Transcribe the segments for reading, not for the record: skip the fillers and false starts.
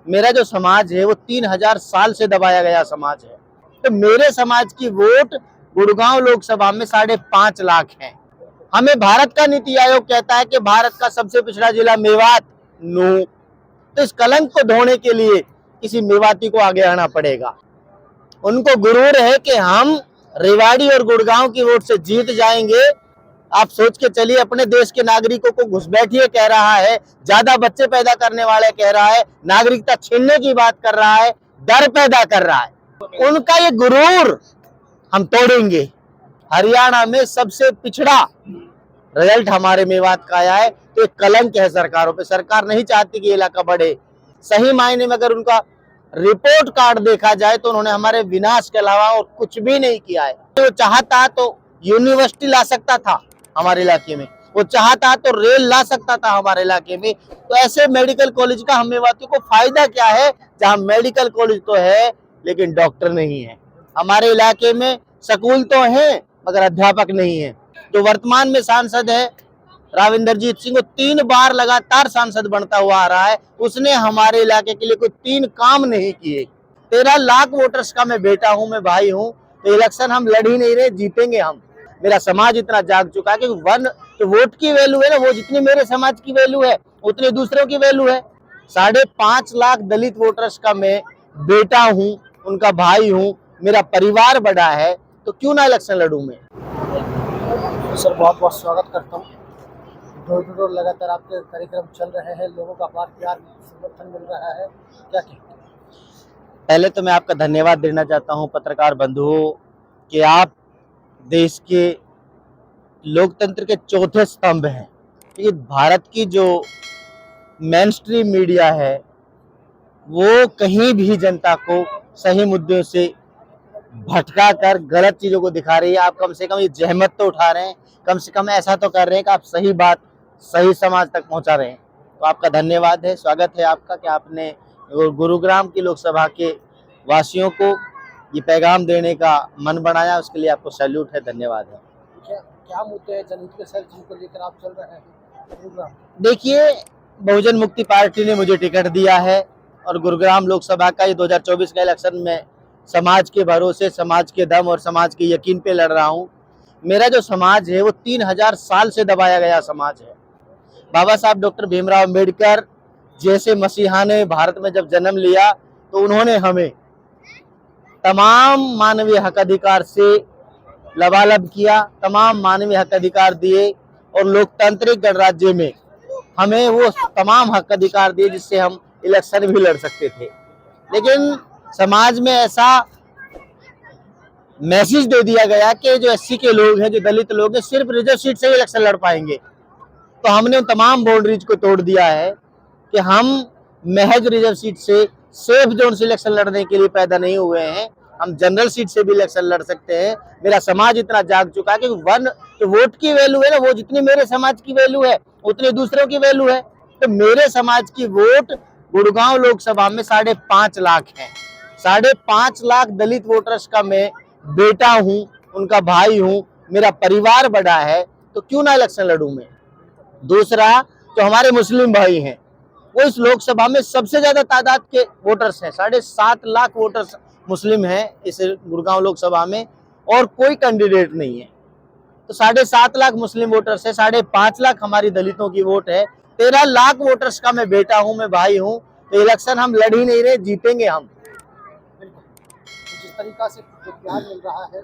मेरा जो समाज है वो 3000 साल से दबाया गया समाज है। तो मेरे समाज की वोट गुड़गांव लोकसभा में 5.5 लाख है। हमें भारत का नीति आयोग कहता है कि भारत का सबसे पिछड़ा जिला मेवात, नो। तो इस कलंक को धोने के लिए किसी मेवाती को आगे आना पड़ेगा। उनको गुरूर है कि हम रेवाड़ी और गुड़गांव की वोट से जीत जाएंगे। आप सोच के चलिए, अपने देश के नागरिकों को घुसपैठिए कह रहा है, ज्यादा बच्चे पैदा करने वाले कह रहा है, नागरिकता छीनने की बात कर रहा है, डर पैदा कर रहा है। उनका ये गुरूर हम तोड़ेंगे। हरियाणा में सबसे पिछड़ा रिजल्ट हमारे मेवात का आया है, तो एक कलंक है सरकारों पे। सरकार नहीं चाहती कि इलाका बढ़े। सही मायने में अगर उनका रिपोर्ट कार्ड देखा जाए तो उन्होंने हमारे विनाश के अलावा और कुछ भी नहीं किया है। वो चाहता तो यूनिवर्सिटी ला सकता था हमारे इलाके में, वो चाहता तो रेल ला सकता था हमारे इलाके में। तो ऐसे मेडिकल कॉलेज का हम मेवातियों को फायदा क्या है, जहां मेडिकल कॉलेज तो है लेकिन डॉक्टर नहीं है। हमारे इलाके में स्कूल तो है मगर अध्यापक नहीं है। जो वर्तमान में सांसद है राविंदरजीत सिंह, वो 3 बार लगातार सांसद बनता हुआ आ रहा है, उसने हमारे इलाके के लिए कोई 3 काम नहीं किए। 13 लाख वोटर्स का मैं बेटा हूं, मैं भाई हूं। तो इलेक्शन हम लड़ ही नहीं रहे, जीतेंगे हम। मेरा समाज इतना जाग चुका है कि जो वोट की वैल्यू है ना, वो जितनी मेरे समाज की वैल्यू है उतनी दूसरों की वैल्यू है। 5.5 लाख दलित वोटर्स का मैं बेटा हूं, उनका भाई हूं, मेरा परिवार बड़ा है, तो क्यों ना इलेक्शन लड़ूं मैं। सर, बहुत बहुत स्वागत करता हूँ। डोर टू डोर लगातार आपके कार्यक्रम चल रहे हैं, लोगों का अपार प्यार समर्थन मिल रहा है, क्या कहते हैं? पहले तो मैं आपका धन्यवाद देना चाहता हूं पत्रकार बंधुओं कि आप देश के लोकतंत्र के चौथे स्तंभ हैं। ये भारत की जो मेन स्ट्रीम मीडिया है वो कहीं भी जनता को सही मुद्दों से भटका कर गलत चीजों को दिखा रही है। आप कम से कम ये जहमत तो उठा रहे हैं, कम से कम ऐसा तो कर रहे हैं कि आप सही बात सही समाज तक पहुंचा रहे हैं। तो आपका धन्यवाद है, स्वागत है आपका कि आपने गुरुग्राम की लोकसभा के वासियों को ये पैगाम देने का मन बनाया, उसके लिए आपको सैल्यूट है, धन्यवाद है। क्या मुद्दे हैं जनहित के सर जिनको लेकर आप चल रहे हैं गुरुग्राम? देखिए, बहुजन मुक्ति पार्टी ने मुझे टिकट दिया है और गुरुग्राम लोकसभा का ये 2024 का इलेक्शन में समाज के भरोसे, समाज के दम और समाज के यकीन पे लड़ रहा हूँ। मेरा जो समाज है वो 3000 साल से दबाया गया समाज है। बाबा साहब डॉक्टर भीमराव अम्बेडकर जैसे मसीहा ने भारत में जब जन्म लिया तो उन्होंने हमें तमाम मानवीय हक अधिकार से लबालब किया, तमाम मानवीय हक अधिकार दिए और लोकतांत्रिक गणराज्य में हमें वो तमाम हक अधिकार दिए जिससे हम इलेक्शन भी लड़ सकते थे। लेकिन समाज में ऐसा मैसेज दे दिया गया कि जो एससी के लोग हैं, जो दलित लोग हैं, सिर्फ रिजर्व सीट से ही इलेक्शन लड़ पाएंगे। तो हमने उन तमाम बाउंड्रीज को तोड़ दिया है कि हम महज रिजर्व सीट से, सेफ जोन से इलेक्शन लड़ने के लिए पैदा नहीं हुए हैं। हम जनरल सीट से भी इलेक्शन लड़ सकते हैं। मेरा समाज इतना जाग चुका है कि जो वोट की वैल्यू है ना, वो जितनी मेरे समाज की वैल्यू है उतनी दूसरों की वैल्यू है। तो मेरे समाज की वोट गुड़गांव लोकसभा में 5.5 लाख है। 5.5 लाख दलित वोटर्स का मैं बेटा हूं, उनका भाई हूं, मेरा परिवार बड़ा है, तो क्यों ना इलेक्शन लड़ूं मैं। दूसरा, जो हमारे मुस्लिम भाई हैं वो इस लोकसभा में सबसे ज्यादा तादाद के वोटर्स हैं। 7.5 लाख वोटर्स मुस्लिम हैं इस गुड़गांव लोकसभा में और कोई कैंडिडेट नहीं है। तो 7.5 लाख मुस्लिम वोटर्स है, 5.5 लाख हमारी दलितों की वोट है, 13 लाख वोटर्स का मैं बेटा हूं, मैं भाई हूं। तो इलेक्शन हम लड़ ही नहीं रहे, जीतेंगे हम। जिस तरीका से जो प्यार मिल रहा है,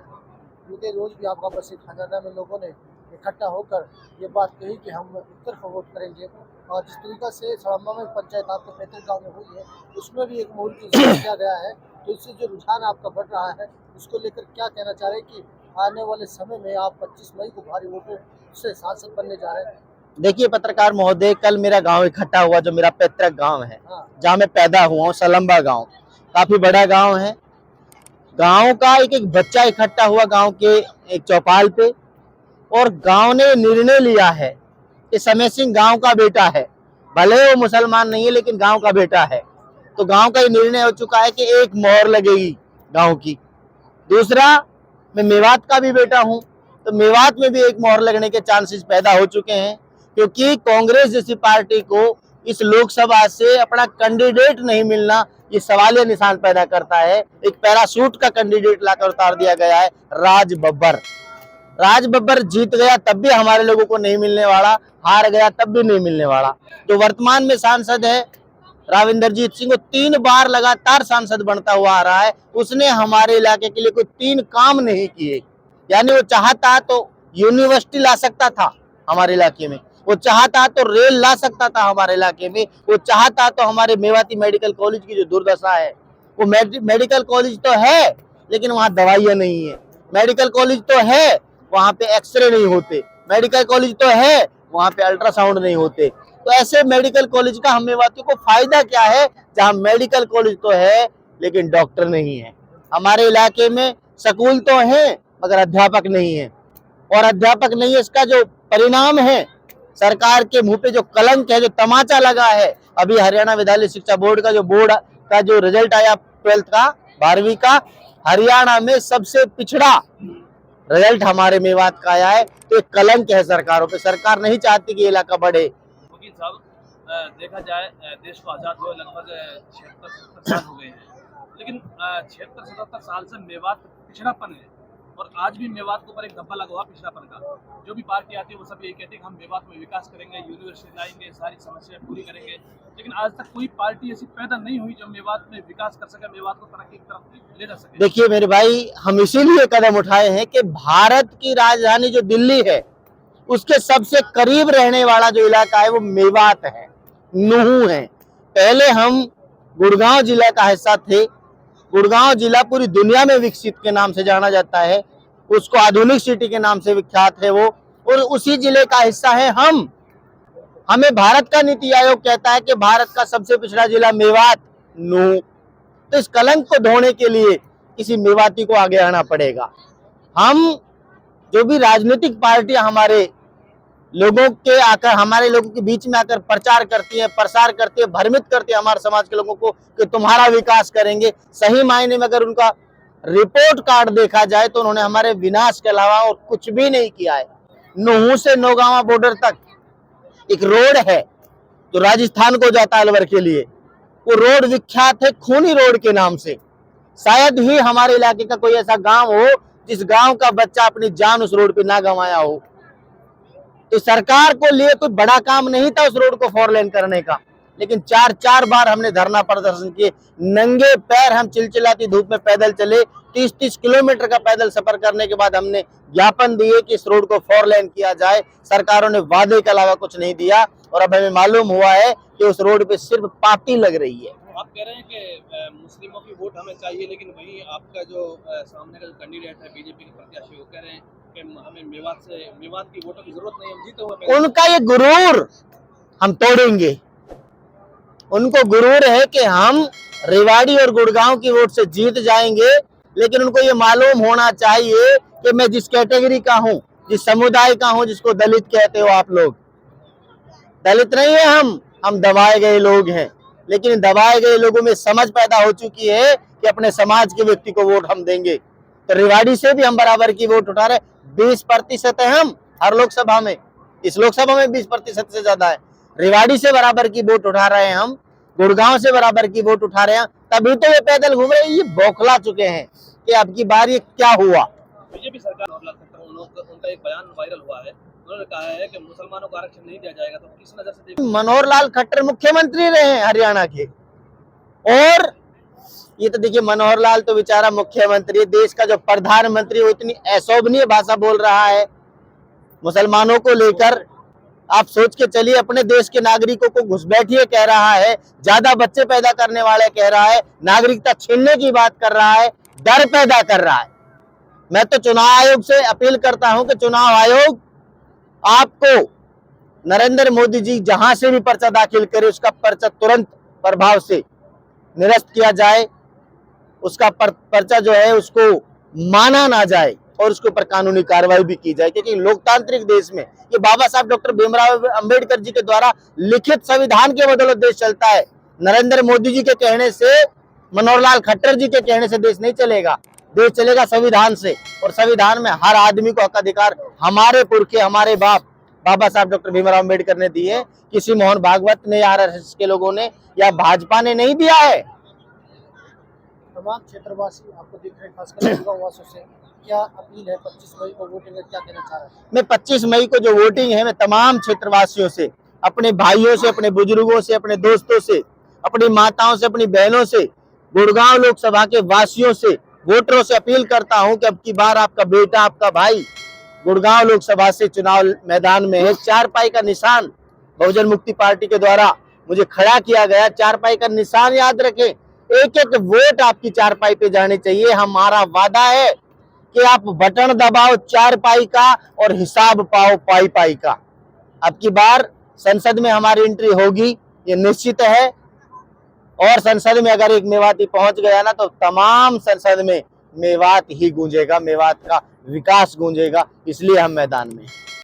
बीते रोज भी आपका बसी खजाना में लोगों ने इकट्ठा होकर ये बात कही कि हम एक तरफ वोट करेंगे, और जिस तरीका से सड़म्बा में पंचायत आपके पैतृक गाँव में हुई है उसमें भी एक मोड़ की किया गया है, तो इससे जो रुझान आपका बढ़ रहा है उसको लेकर क्या कहना चाह रहे हैं कि आने वाले समय में आप 25 मई को भारी वोटों से सांसद बनने जा रहे हैं? देखिए पत्रकार महोदय, कल मेरा गांव इकट्ठा हुआ, जो मेरा पैतृक गांव है, जहां मैं पैदा हुआ हूँ, सलम्बा गांव, काफी बड़ा गांव है। गांव का एक एक बच्चा इकट्ठा हुआ गांव के एक चौपाल पे, और गांव ने निर्णय लिया है कि समय सिंह गांव का बेटा है, भले वो मुसलमान नहीं है लेकिन गांव का बेटा है। तो गांव का ये निर्णय हो चुका है कि एक मोहर लगेगी गांव की। दूसरा, मैं मेवात का भी बेटा हूं, तो मेवात में भी एक मोहर लगने के चांसेस पैदा हो चुके हैं, क्योंकि कांग्रेस जैसी पार्टी को इस लोकसभा से अपना कैंडिडेट नहीं मिलना ये सवालिया निशान पैदा करता है। एक पैराशूट का कैंडिडेट लाकर उतार दिया गया है, राज बब्बर। राज बब्बर जीत गया तब भी हमारे लोगों को नहीं मिलने वाला, हार गया तब भी नहीं मिलने वाला। जो वर्तमान में सांसद है राविंदरजीत सिंह, वो 3 बार लगातार सांसद बनता हुआ आ रहा है, उसने हमारे इलाके के लिए कोई 3 काम नहीं किए। यानी वो चाहता तो यूनिवर्सिटी ला सकता था हमारे इलाके में, वो चाहता तो रेल ला सकता था हमारे इलाके में, वो चाहता तो हमारे मेवाती मेडिकल कॉलेज की जो दुर्दशा है, वो मेडिकल कॉलेज तो है लेकिन वहाँ दवाइयाँ नहीं है, मेडिकल कॉलेज तो है वहाँ पे एक्सरे नहीं होते, मेडिकल कॉलेज तो है वहाँ पे अल्ट्रासाउंड नहीं होते। तो ऐसे मेडिकल कॉलेज का हम मेवातियों को फायदा क्या है जहाँ मेडिकल कॉलेज तो है लेकिन डॉक्टर नहीं है। हमारे इलाके में स्कूल तो है मगर अध्यापक नहीं है, और अध्यापक नहीं है इसका जो परिणाम है, सरकार के मुंह पे जो कलंक है, जो तमाचा लगा है। अभी हरियाणा विद्यालय शिक्षा बोर्ड का जो रिजल्ट आया 12th का 12वीं का, हरियाणा में सबसे पिछड़ा रिजल्ट हमारे मेवात का आया है। तो एक कलंक है सरकारों पे, सरकार नहीं चाहती कि इलाका बढ़े। क्योंकि साहब देखा जाए देश को आज़ाद हुए लगभग 76-77 साल हो गए हैं, लेकिन 76-77 साल से मेवात पिछड़ापन है, और आज भी मेवात के ऊपर एक धब्बा लगा हुआ पिछड़ापन का। जो भी पार्टी आती है वो सब यही कहती है कि हम मेवात में विकास करेंगे, यूनिवर्सिटी लाएंगे, सारी समस्याएं पूरी करेंगे, लेकिन आज तक कोई पार्टी ऐसी पैदा नहीं हुई जो मेवात में विकास कर सके, मेवात को तरक्की की तरफ ले जा सके। देखिए मेरे भाई, हम इसीलिए कदम उठाए हैं कि भारत की राजधानी जो दिल्ली है उसके सबसे करीब रहने वाला जो इलाका है वो मेवात है, नूहू है। पहले हम गुड़गांव जिला का हिस्सा थे। गुड़गांव जिला पूरी दुनिया में विकसित के नाम से जाना जाता है, उसको आधुनिक सिटी के नाम से विख्यात है वो, और उसी जिले का हिस्सा है हम। हमें भारत का नीति आयोग कहता है कि भारत का सबसे पिछड़ा जिला मेवात, नूहू। तो इस कलंक को धोने के लिए किसी मेवाती को आगे आना पड़ेगा। हम जो भी राजनीतिक पार्टियां हमारे लोगों के बीच में आकर प्रचार करती है, प्रसार करती है, भ्रमित करती है हमारे समाज के लोगों को कि तुम्हारा विकास करेंगे, सही मायने में अगर उनका रिपोर्ट कार्ड देखा जाए तो उन्होंने हमारे विनाश के अलावा और कुछ भी नहीं किया है। नूहू से नौगांवा बॉर्डर तक एक रोड है जो राजस्थान को जाता है अलवर के लिए, वो रोड विख्यात है खूनी रोड के नाम से। शायद ही हमारे इलाके का कोई ऐसा गांव हो जिस गांव का बच्चा अपनी जान उस रोड पे ना गंवाया हो। तो सरकार को लिए कोई बड़ा काम नहीं था उस रोड को 4 लेन करने का, लेकिन 4 बार हमने धरना प्रदर्शन किए, नंगे पैर हम चिलचिलाती धूप में पैदल चले, 30 किलोमीटर का पैदल सफर करने के बाद हमने ज्ञापन दिए कि इस रोड को 4 लेन किया जाए। सरकारों ने वादे के अलावा कुछ नहीं दिया, और अब हमें मालूम हुआ है कि उस रोड पे सिर्फ पार्टी लग रही है। आप कह रहे हैं कि मुस्लिमों की वोट हमें चाहिए, लेकिन वहीं आपका जो सामने का जो कैंडिडेट है बीजेपी के प्रत्याशी, वो कह रहे हैं कि हमें मेवात की वोटों की जरूरत नहीं, हम जीते हुए। उनका ये गुरूर हम तोड़ेंगे। उनको गुरूर है कि हम रेवाड़ी और गुड़गांव की वोट से जीत जाएंगे, लेकिन उनको ये मालूम होना चाहिए कि मैं जिस कैटेगरी का हूँ, जिस समुदाय का हूँ, जिसको दलित कहते हो आप लोग, दलित नहीं है हम दबाए गए लोग हैं। लेकिन दबाए गए लोगों में समझ पैदा हो चुकी है कि अपने समाज के व्यक्ति को वोट हम देंगे। तो रेवाड़ी से भी हम बराबर की वोट उठा रहे, 20% है हम हर लोकसभा में, इस लोकसभा में 20% से ज्यादा है। रेवाड़ी से बराबर की वोट उठा रहे हैं हम, गुड़गांव से बराबर की वोट उठा रहे हैं, तभी तो ये पैदल घूम रहे हैं। ये बौखला चुके हैं कि अब की बार ये क्या हुआ। बीजेपी सरकार उनका एक बयान वायरल हुआ है, उन्होंने कहा है कि मुसलमानों को आरक्षण नहीं दिया जाएगा, तो किस नजर से देखिए। मनोहर लाल खट्टर मुख्यमंत्री रहे हैं हरियाणा के, और ये तो देखिए मनोहर लाल तो बेचारा मुख्यमंत्री, देश का जो प्रधानमंत्री वो इतनी अशोभनीय भाषा बोल रहा है मुसलमानों को लेकर। आप सोच के चलिए, अपने देश के नागरिकों को घुसपैठिए कह रहा है, ज्यादा बच्चे पैदा करने वाले कह रहा है, नागरिकता छीनने की बात कर रहा है, डर पैदा कर रहा है। मैं तो चुनाव आयोग से अपील करता हूं कि चुनाव आयोग आपको नरेंद्र मोदी जी जहां से भी पर्चा दाखिल करे उसका पर्चा तुरंत प्रभाव से निरस्त किया जाए, उसका पर्चा जो है उसको माना ना जाए और उसके ऊपर कानूनी कार्रवाई भी की जाए। क्योंकि लोकतांत्रिक देश में ये बाबा साहब डॉक्टर भीमराव अंबेडकर जी के द्वारा लिखित संविधान के बदौलत देश चलता है। नरेंद्र मोदी जी के कहने से, मनोहर लाल खट्टर जी के कहने से देश नहीं चलेगा, देश चलेगा संविधान से। और संविधान में हर आदमी को हक अधिकार, हमारे पुरखे, हमारे बाप बाबा साहब डॉक्टर भीमराव अम्बेडकर ने दिए, किसी मोहन भागवत ने, आरएसएस के लोगों ने या भाजपा ने नहीं दिया है। तमाम क्षेत्रवासी आपको दिख रहे हैं, खासकर गुड़गांव वासियों से क्या अपील है? 25 मई को वोटिंग है, क्या कहना चाह रहे हैं? मैं 25 मई को जो वोटिंग है, मैं तमाम क्षेत्रवासियों से, अपने भाइयों से, अपने बुजुर्गों से, अपने दोस्तों से, अपनी माताओं से, अपनी बहनों से, गुड़गांव लोकसभा के वासियों से, वोटरों से अपील करता हूं कि अब की बार आपका बेटा, आपका भाई गुड़गांव लोकसभा से चुनाव मैदान में है। 4 पाई का निशान बहुजन मुक्ति पार्टी के द्वारा मुझे खड़ा किया गया। 4 पाई का निशान याद रखें, एक एक वोट आपकी 4 पाई पे जानी चाहिए। हमारा वादा है कि आप बटन दबाओ 4 पाई का और हिसाब पाओ पाई पाई का। अब की बार संसद में हमारी एंट्री होगी, ये निश्चित है। और संसद में अगर एक मेवाती पहुंच गया ना, तो तमाम संसद में मेवात ही गूंजेगा, मेवात का विकास गूंजेगा। इसलिए हम मैदान में हैं।